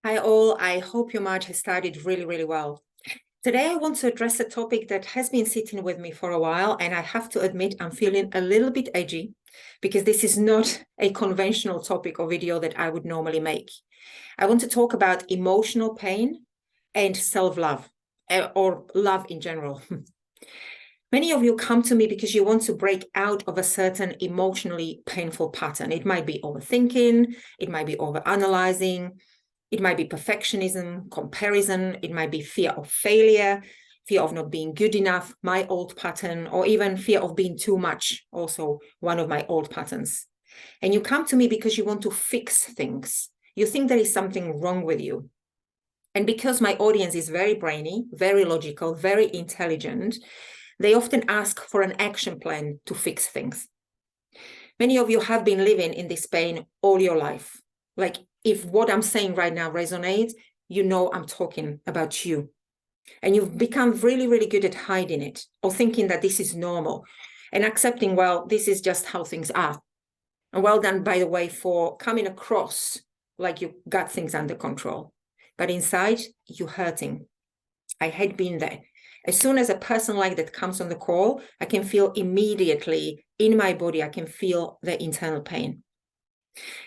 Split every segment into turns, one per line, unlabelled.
Hi all, I hope your March has started really, really well. Today I want to address a topic that has been sitting with me for a while, and I have to admit I'm feeling a little bit edgy because this is not a conventional topic or video that I would normally make. I want to talk about emotional pain and self-love, or love in general. Many of you come to me because you want to break out of a certain emotionally painful pattern. It might be overthinking, it might be overanalyzing, it might be perfectionism, comparison, it might be fear of failure, fear of not being good enough, my old pattern, or even fear of being too much, also one of my old patterns. And you come to me because you want to fix things. You think there is something wrong with you. And because my audience is very brainy, very logical, very intelligent, they often ask for an action plan to fix things. Many of you have been living in this pain all your life. Like, if what I'm saying right now resonates, you know I'm talking about you. And you've become really, really good at hiding it or thinking that this is normal and accepting, well, this is just how things are. And well done, by the way, for coming across like you got things under control. But inside, you're hurting. I had been there. As soon as a person like that comes on the call, I can feel immediately in my body, I can feel the internal pain.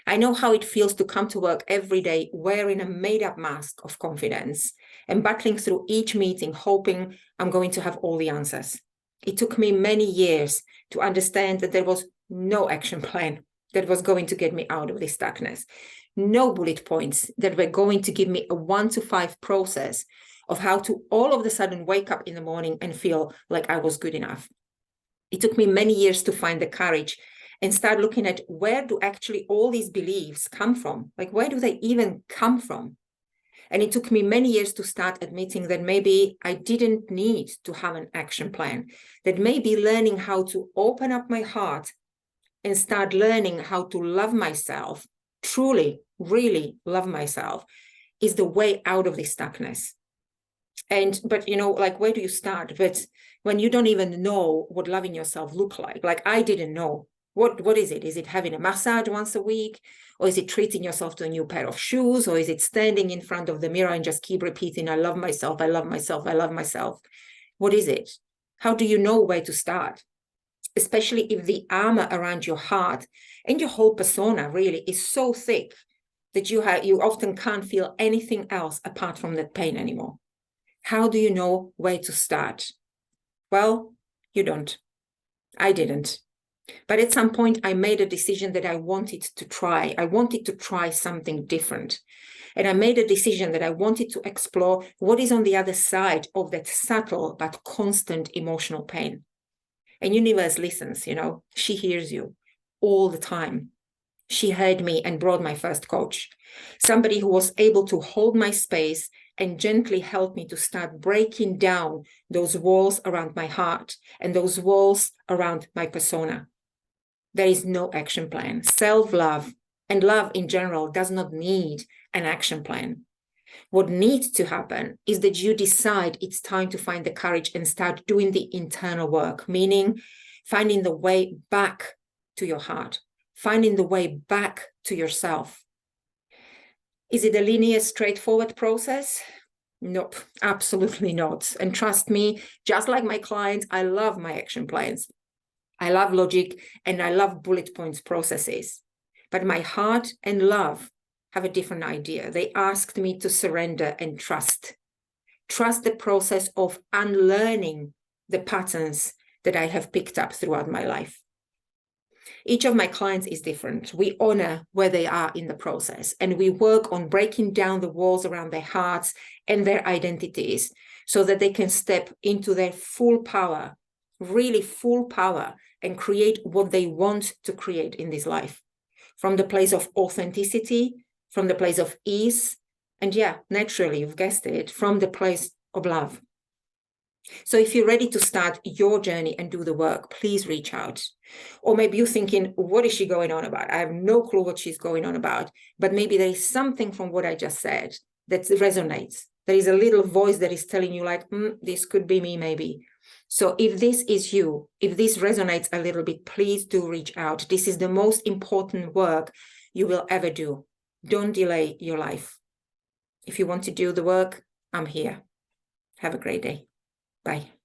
I know how it feels to come to work every day wearing a made-up mask of confidence and battling through each meeting, hoping I'm going to have all the answers. It took me many years to understand that there was no action plan that was going to get me out of this darkness. No bullet points that were going to give me a 1 to 5 process of how to all of a sudden wake up in the morning and feel like I was good enough. It took me many years to find the courage and start looking at where do actually all these beliefs come from? Like, where do they even come from? And it took me many years to start admitting that maybe I didn't need to have an action plan, that maybe learning how to open up my heart and start learning how to love myself, truly, really love myself, is the way out of this stuckness. But like, where do you start? But when you don't even know what loving yourself look like I didn't know. What is it? Is it having a massage once a week? Or is it treating yourself to a new pair of shoes? Or is it standing in front of the mirror and just keep repeating, I love myself, I love myself, I love myself? What is it? How do you know where to start? Especially if the armor around your heart and your whole persona really is so thick that you often can't feel anything else apart from that pain anymore. How do you know where to start? Well, you don't. I didn't. But at some point, I made a decision that I wanted to try. I wanted to try something different. And I made a decision that I wanted to explore what is on the other side of that subtle but constant emotional pain. And universe listens, she hears you all the time. She heard me and brought my first coach, somebody who was able to hold my space and gently help me to start breaking down those walls around my heart and those walls around my persona. There is no action plan. Self-love and love in general does not need an action plan. What needs to happen is that you decide it's time to find the courage and start doing the internal work, meaning finding the way back to your heart, finding the way back to yourself. Is it a linear, straightforward process? Nope, absolutely not. And trust me, just like my clients, I love my action plans. I love logic and I love bullet points processes. But my heart and love have a different idea. They asked me to surrender and trust. Trust the process of unlearning the patterns that I have picked up throughout my life. Each of my clients is different. We honor where they are in the process, and we work on breaking down the walls around their hearts and their identities so that they can step into their full power, really full power, and create what they want to create in this life. From the place of authenticity, from the place of ease, and naturally, you've guessed it, from the place of love. So if you're ready to start your journey and do the work, please reach out. Or maybe you're thinking, what is she going on about? I have no clue what she's going on about. But maybe there is something from what I just said that resonates. There is a little voice that is telling you like, this could be me maybe. So if this is you, if this resonates a little bit, please do reach out. This is the most important work you will ever do. Don't delay your life. If you want to do the work, I'm here. Have a great day. Bye.